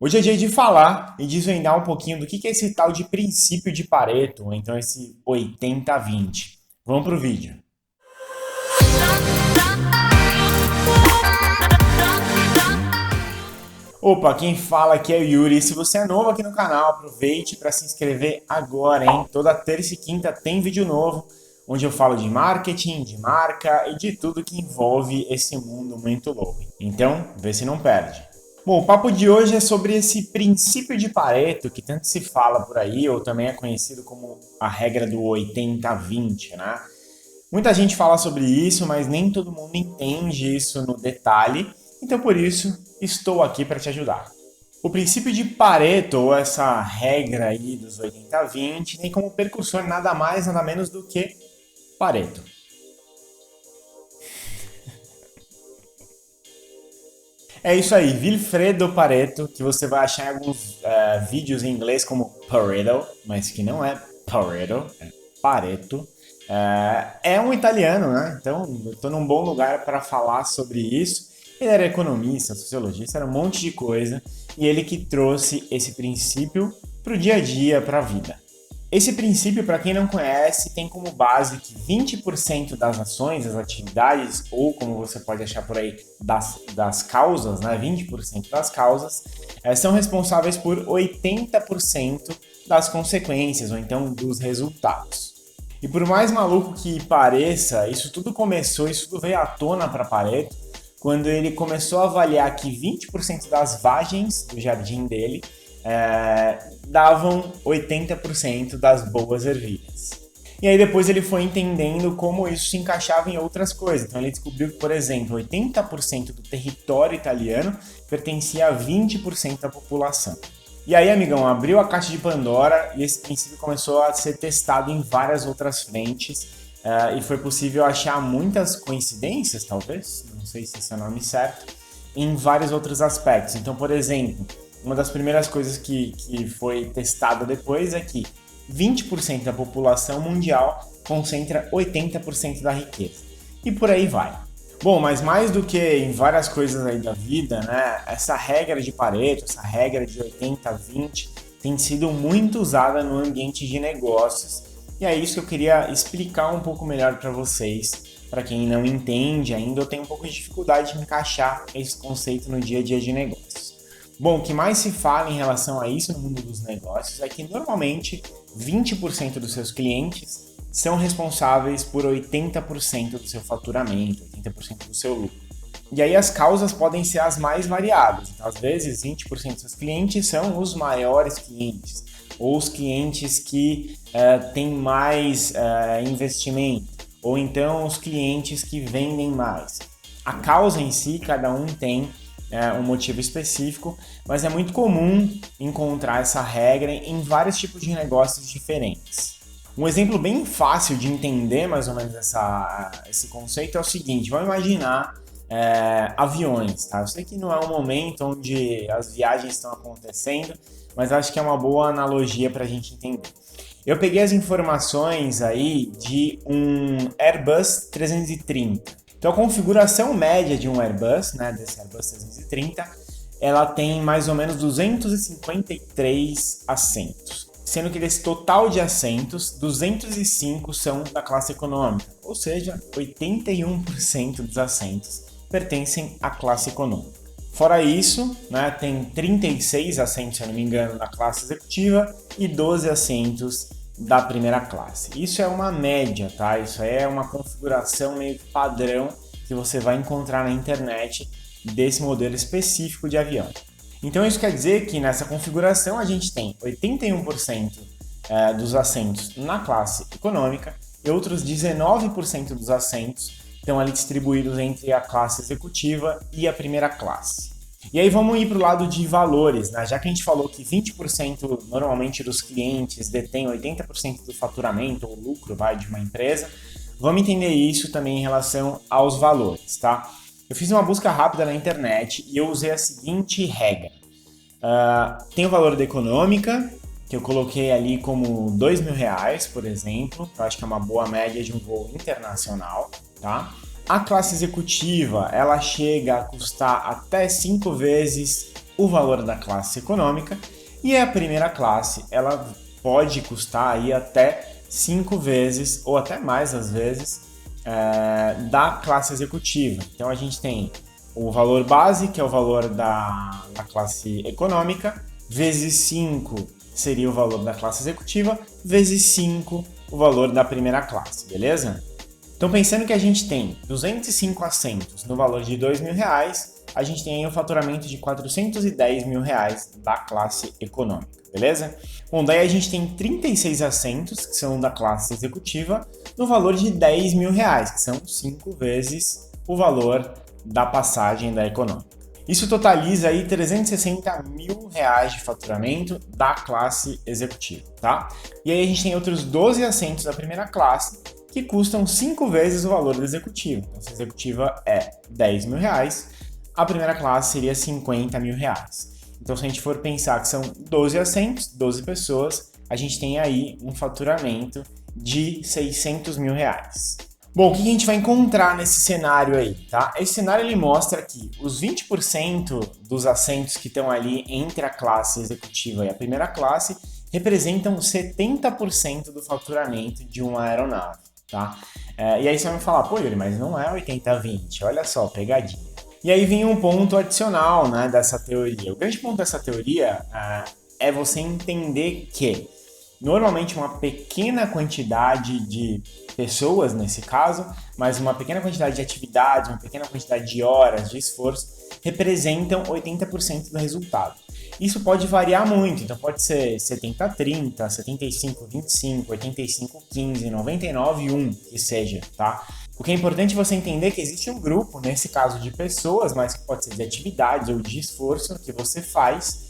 Hoje é dia de falar e desvendar um pouquinho do que é esse tal de princípio de Pareto, ou então esse 80-20. Vamos pro vídeo. Opa, quem fala aqui é o Yuri. Se você é novo aqui no canal, aproveite para se inscrever agora, hein? Toda terça e quinta tem vídeo novo, onde eu falo de marketing, de marca e de tudo que envolve esse mundo muito louco. Então, vê se não perde. Bom, o papo de hoje é sobre esse princípio de Pareto, que tanto se fala por aí, ou também é conhecido como a regra do 80-20, né? Muita gente fala sobre isso, mas nem todo mundo entende isso no detalhe, então por isso estou aqui para te ajudar. O princípio de Pareto, ou essa regra aí dos 80-20, tem como percussor nada mais, nada menos do que Pareto. É isso aí, Vilfredo Pareto, que você vai achar em alguns vídeos em inglês como Pareto, mas que não é Pareto, é Pareto. É um italiano, né? Então eu estou num bom lugar para falar sobre isso. Ele era economista, sociologista, era um monte de coisa, e ele que trouxe esse princípio para o dia a dia, para a vida. Esse princípio, para quem não conhece, tem como base que 20% das ações, das atividades, ou como você pode achar por aí, das causas, né? 20% das causas, são responsáveis por 80% das consequências, ou então dos resultados. E por mais maluco que pareça, isso tudo veio à tona para Pareto, quando ele começou a avaliar que 20% das vagens do jardim dele davam 80% das boas ervilhas. E aí depois ele foi entendendo como isso se encaixava em outras coisas. Então ele descobriu que, por exemplo, 80% do território italiano pertencia a 20% da população. E aí, amigão, abriu a caixa de Pandora e esse princípio começou a ser testado em várias outras frentes. E foi possível achar muitas coincidências, talvez, não sei se esse é o nome certo, em vários outros aspectos. Então, por exemplo, uma das primeiras coisas que foi testada depois é que 20% da população mundial concentra 80% da riqueza. E por aí vai. Bom, mas mais do que em várias coisas aí da vida, né? Essa regra de Pareto, essa regra de 80-20 tem sido muito usada no ambiente de negócios. E é isso que eu queria explicar um pouco melhor para vocês, para quem não entende ainda ou tem um pouco de dificuldade de encaixar esse conceito no dia a dia de negócios. Bom, o que mais se fala em relação a isso no mundo dos negócios é que normalmente 20% dos seus clientes são responsáveis por 80% do seu faturamento, 80% do seu lucro. E aí as causas podem ser as mais variadas. Então, às vezes, 20% dos seus clientes são os maiores clientes, ou os clientes que têm mais investimento, ou então os clientes que vendem mais. A causa em si, cada um tem um motivo específico, mas é muito comum encontrar essa regra em vários tipos de negócios diferentes. Um exemplo bem fácil de entender mais ou menos esse conceito é o seguinte: vamos imaginar aviões, tá? Eu sei que não é um momento onde as viagens estão acontecendo, mas acho que é uma boa analogia para a gente entender. Eu peguei as informações aí de um Airbus 330. Então a configuração média de um Airbus, né, desse Airbus 330, ela tem mais ou menos 253 assentos. Sendo que desse total de assentos, 205 são da classe econômica, ou seja, 81% dos assentos pertencem à classe econômica. Fora isso, né, tem 36 assentos, se eu não me engano, da classe executiva e 12 assentos da primeira classe. Isso é uma média, tá? Isso é uma configuração meio padrão que você vai encontrar na internet desse modelo específico de avião. Então isso quer dizer que nessa configuração a gente tem 81% dos assentos na classe econômica e outros 19% dos assentos estão ali distribuídos entre a classe executiva e a primeira classe. E aí vamos ir para o lado de valores, né? Já que a gente falou que 20% normalmente dos clientes detêm 80% do faturamento ou lucro de uma empresa, vamos entender isso também em relação aos valores, tá? Eu fiz uma busca rápida na internet e eu usei a seguinte regra. Tem o valor da econômica, que eu coloquei ali como R$ 2.000, por exemplo, que eu acho que é uma boa média de um voo internacional, tá? A classe executiva, ela chega a custar até 5 vezes o valor da classe econômica, e a primeira classe ela pode custar aí até 5 vezes, ou até mais às vezes, da classe executiva. Então a gente tem o valor base, que é o valor da classe econômica, vezes 5 seria o valor da classe executiva, vezes 5 o valor da primeira classe, beleza? Então pensando que a gente tem 205 assentos no valor de R$2.000, a gente tem aí um faturamento de R$410.000 da classe econômica, beleza? Bom, daí a gente tem 36 assentos, que são da classe executiva, no valor de R$10.000, que são 5 vezes o valor da passagem da econômica. Isso totaliza aí R$360.000 de faturamento da classe executiva, tá? E aí a gente tem outros 12 assentos da primeira classe que custam 5 vezes o valor da executiva. Então, se a executiva é R$10.000, a primeira classe seria R$50.000. Então, se a gente for pensar que são 12 assentos, 12 pessoas, a gente tem aí um faturamento de R$600.000. Bom, o que a gente vai encontrar nesse cenário aí, tá? Esse cenário ele mostra que os 20% dos assentos que estão ali entre a classe executiva e a primeira classe representam 70% do faturamento de uma aeronave, tá? E aí você vai me falar, pô, Yuri, mas não é 80-20, olha só, pegadinha. E aí vem um ponto adicional, né, dessa teoria. O grande ponto dessa teoria é você entender que normalmente uma pequena quantidade de pessoas, nesse caso, mas uma pequena quantidade de atividades, uma pequena quantidade de horas de esforço, representam 80% do resultado. Isso pode variar muito, então pode ser 70-30, 75-25, 85-15, 99-1, que seja, tá? O que é importante você entender que existe um grupo, nesse caso de pessoas, mas que pode ser de atividades ou de esforço que você faz,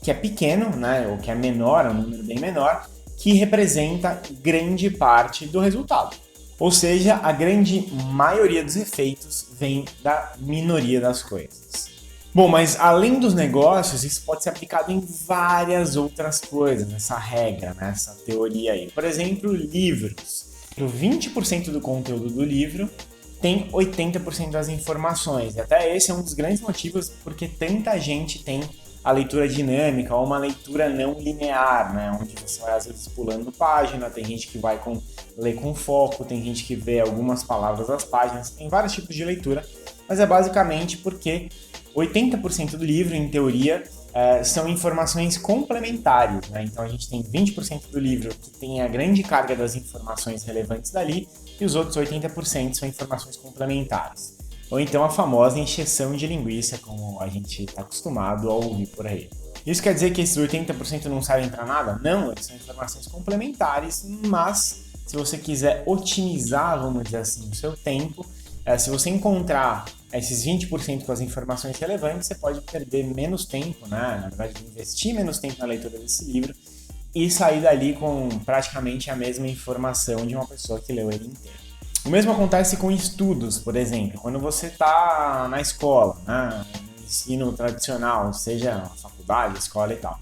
que é pequeno, né, ou que é menor, é um número bem menor, que representa grande parte do resultado. Ou seja, a grande maioria dos efeitos vem da minoria das coisas. Bom, mas além dos negócios, isso pode ser aplicado em várias outras coisas, essa regra, né, essa teoria aí. Por exemplo, livros. Para 20% do conteúdo do livro tem 80% das informações. E até esse é um dos grandes motivos porque tanta gente tem a leitura dinâmica ou uma leitura não linear, né? Onde você vai às vezes pulando página, tem gente que vai ler com foco, tem gente que vê algumas palavras das páginas, tem vários tipos de leitura, mas é basicamente porque 80% do livro, em teoria, são informações complementares, né? Então a gente tem 20% do livro que tem a grande carga das informações relevantes dali e os outros 80% são informações complementares. Ou então a famosa encheção de linguiça, como a gente está acostumado a ouvir por aí. Isso quer dizer que esses 80% não servem para nada? Não, eles são informações complementares, mas se você quiser otimizar, vamos dizer assim, o seu tempo, se você encontrar esses 20% com as informações relevantes, você pode perder menos tempo, né? Na verdade, investir menos tempo na leitura desse livro e sair dali com praticamente a mesma informação de uma pessoa que leu ele inteiro. O mesmo acontece com estudos, por exemplo, quando você está na escola, né, no ensino tradicional, seja na faculdade, escola e tal.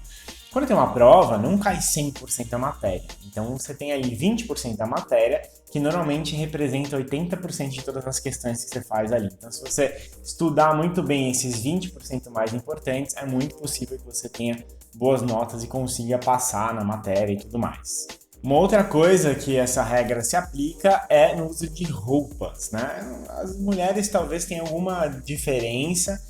Quando tem uma prova, não cai 100% da matéria. Então você tem aí 20% da matéria, que normalmente representa 80% de todas as questões que você faz ali. Então se você estudar muito bem esses 20% mais importantes, é muito possível que você tenha boas notas e consiga passar na matéria e tudo mais. Uma outra coisa que essa regra se aplica é no uso de roupas, né? As mulheres talvez tenham alguma diferença,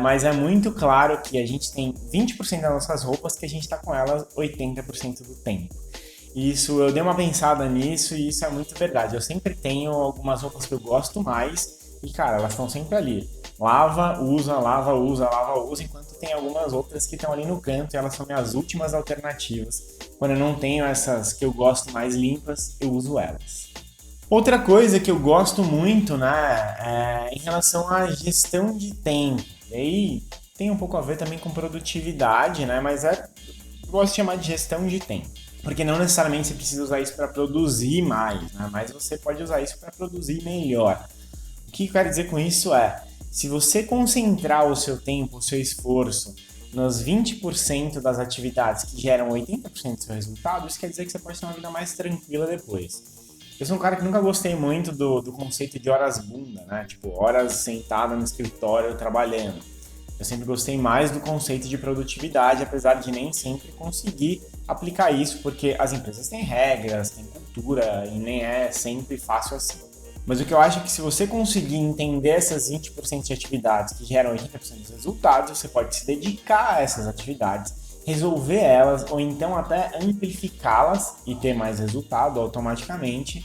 mas é muito claro que a gente tem 20% das nossas roupas que a gente está com elas 80% do tempo. Isso, eu dei uma pensada nisso e isso é muito verdade. Eu sempre tenho algumas roupas que eu gosto mais e, cara, elas estão sempre ali. Lava, usa, lava, usa, lava, usa, enquanto tem algumas outras que estão ali no canto e elas são minhas últimas alternativas. Quando eu não tenho essas que eu gosto mais limpas, eu uso elas. Outra coisa que eu gosto muito, né, é em relação à gestão de tempo. E aí tem um pouco a ver também com produtividade, né, mas eu gosto de chamar de gestão de tempo. Porque não necessariamente você precisa usar isso para produzir mais, né, mas você pode usar isso para produzir melhor. O que eu quero dizer com isso é, se você concentrar o seu tempo, o seu esforço nos 20% das atividades que geram 80% do seu resultado, isso quer dizer que você pode ter uma vida mais tranquila depois. Eu sou um cara que nunca gostei muito do conceito de horas bunda, né? Tipo, horas sentada no escritório trabalhando. Eu sempre gostei mais do conceito de produtividade, apesar de nem sempre conseguir aplicar isso, porque as empresas têm regras, têm cultura e nem é sempre fácil assim. Mas o que eu acho é que se você conseguir entender essas 20% de atividades que geram 80% dos resultados, você pode se dedicar a essas atividades, resolver elas ou então até amplificá-las e ter mais resultado automaticamente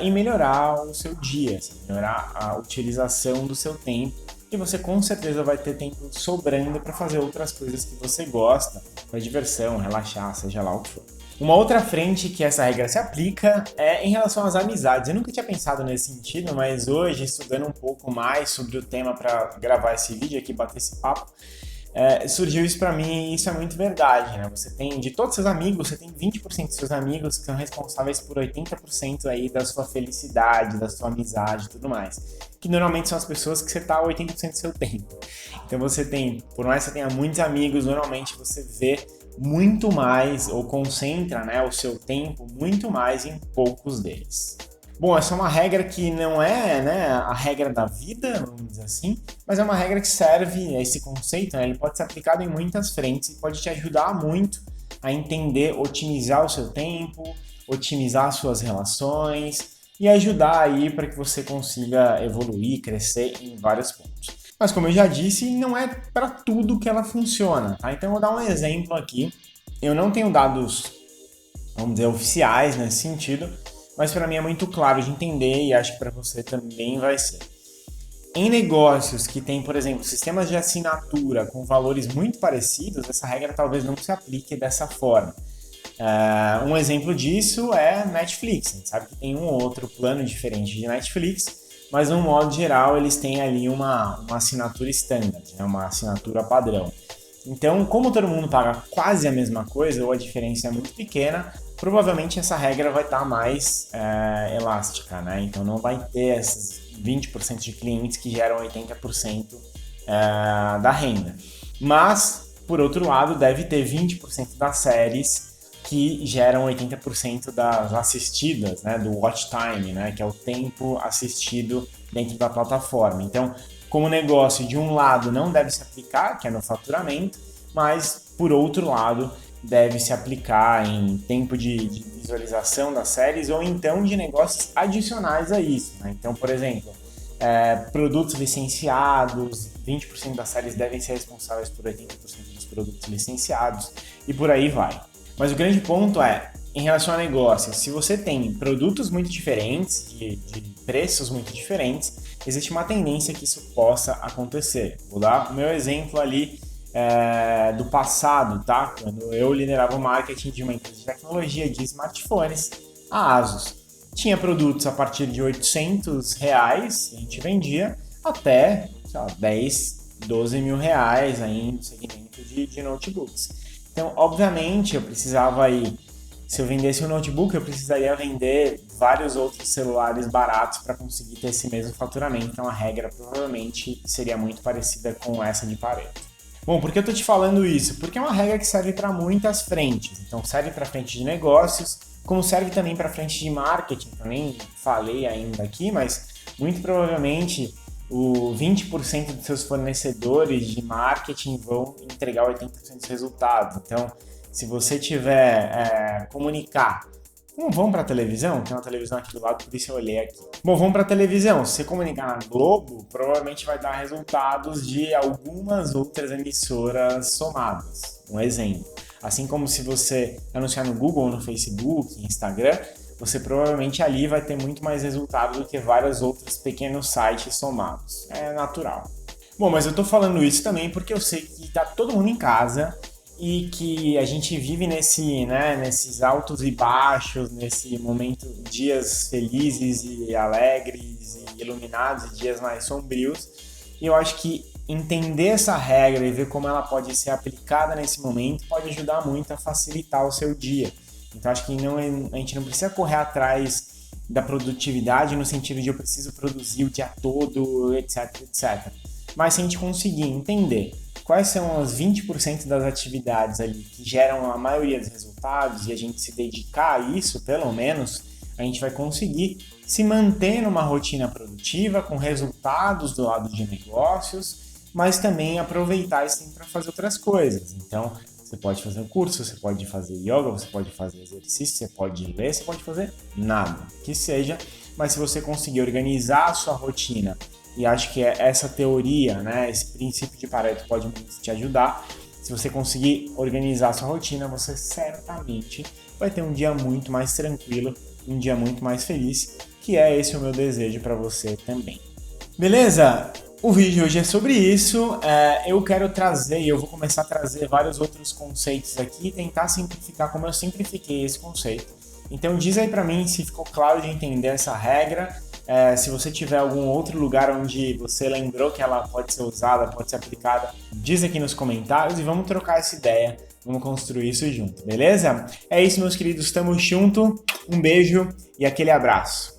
e melhorar o seu dia, melhorar a utilização do seu tempo. E você com certeza vai ter tempo sobrando para fazer outras coisas que você gosta, para diversão, relaxar, seja lá o que for. Uma outra frente que essa regra se aplica é em relação às amizades. Eu nunca tinha pensado nesse sentido, mas hoje, estudando um pouco mais sobre o tema para gravar esse vídeo aqui, bater esse papo, surgiu isso para mim e isso é muito verdade, né? Você tem, de todos os seus amigos, você tem 20% dos seus amigos que são responsáveis por 80% aí da sua felicidade, da sua amizade e tudo mais. Que normalmente são as pessoas que você tá 80% do seu tempo. Então você tem, por mais que você tenha muitos amigos, normalmente você vê muito mais, ou concentra, né, o seu tempo muito mais em poucos deles. Bom, essa é uma regra que não é, né, a regra da vida, vamos dizer assim, mas é uma regra que serve, esse conceito, né, ele pode ser aplicado em muitas frentes e pode te ajudar muito a entender, otimizar o seu tempo, otimizar suas relações e ajudar aí para que você consiga evoluir, crescer em vários pontos. Mas como eu já disse, não é para tudo que ela funciona, tá? Então eu vou dar um exemplo aqui. Eu não tenho dados, vamos dizer, oficiais nesse sentido, mas para mim é muito claro de entender e acho que para você também vai ser. Em negócios que tem, por exemplo, sistemas de assinatura com valores muito parecidos, essa regra talvez não se aplique dessa forma. Um exemplo disso é Netflix. A gente sabe que tem um ou outro plano diferente de Netflix, mas no modo geral eles têm ali uma assinatura standard, né? Uma assinatura padrão. Então, como todo mundo paga quase a mesma coisa ou a diferença é muito pequena, provavelmente essa regra vai estar mais elástica, né? Então não vai ter esses 20% de clientes que geram 80% da renda. Mas, por outro lado, deve ter 20% das séries que geram 80% das assistidas, né, do watch time, né, que é o tempo assistido dentro da plataforma. Então, como negócio, de um lado não deve se aplicar, que é no faturamento, mas, por outro lado, deve se aplicar em tempo de visualização das séries ou então de negócios adicionais a isso, né? Então, por exemplo, produtos licenciados, 20% das séries devem ser responsáveis por 80% dos produtos licenciados e por aí vai. Mas o grande ponto é, em relação a negócios, se você tem produtos muito diferentes, de preços muito diferentes, existe uma tendência que isso possa acontecer. Vou dar o meu exemplo ali do passado, tá? Quando eu liderava o marketing de uma empresa de tecnologia de smartphones, a ASUS. Tinha produtos a partir de R$800 que a gente vendia até, sei lá, 10, 12 mil reais aí no segmento de notebooks. Então, obviamente, eu precisava aí, se eu vendesse um notebook, eu precisaria vender vários outros celulares baratos para conseguir ter esse mesmo faturamento. Então, a regra provavelmente seria muito parecida com essa de Pareto. Bom, por que eu estou te falando isso? Porque é uma regra que serve para muitas frentes. Então, serve para frente de negócios, como serve também para frente de marketing. Eu nem falei ainda aqui, mas muito provavelmente o 20% dos seus fornecedores de marketing vão entregar 80% dos resultados. Então, se você tiver comunicar, vamos para a televisão? Tem uma televisão aqui do lado, por isso eu olhei aqui. Bom, vamos para a televisão. Se você comunicar na Globo, provavelmente vai dar resultados de algumas outras emissoras somadas. Um exemplo. Assim como se você anunciar no Google, no Facebook, no Instagram, você provavelmente ali vai ter muito mais resultado do que vários outros pequenos sites somados. É natural. Bom, mas eu tô falando isso também porque eu sei que tá todo mundo em casa e que a gente vive nesses altos e baixos, nesse momento, dias felizes e alegres e iluminados e dias mais sombrios. E eu acho que entender essa regra e ver como ela pode ser aplicada nesse momento pode ajudar muito a facilitar o seu dia. Então, acho que a gente não precisa correr atrás da produtividade no sentido de eu preciso produzir o dia todo, etc, etc. Mas se a gente conseguir entender quais são as 20% das atividades ali que geram a maioria dos resultados e a gente se dedicar a isso, pelo menos, a gente vai conseguir se manter numa rotina produtiva, com resultados do lado de negócios mas também aproveitar esse tempo para fazer outras coisas. Então, você pode fazer um curso, você pode fazer yoga, você pode fazer exercício, você pode ler, você pode fazer nada, que seja, mas se você conseguir organizar a sua rotina, e acho que essa teoria, né, esse princípio de Pareto pode te ajudar. Se você conseguir organizar a sua rotina, você certamente vai ter um dia muito mais tranquilo, um dia muito mais feliz, que é esse o meu desejo para você também. Beleza? O vídeo hoje é sobre isso. Eu quero trazer, e eu vou começar a trazer vários outros conceitos aqui e tentar simplificar como eu simplifiquei esse conceito. Então diz aí para mim se ficou claro de entender essa regra. Se você tiver algum outro lugar onde você lembrou que ela pode ser usada, pode ser aplicada, diz aqui nos comentários e vamos trocar essa ideia, vamos construir isso junto, beleza? É isso, meus queridos, tamo junto, um beijo e aquele abraço.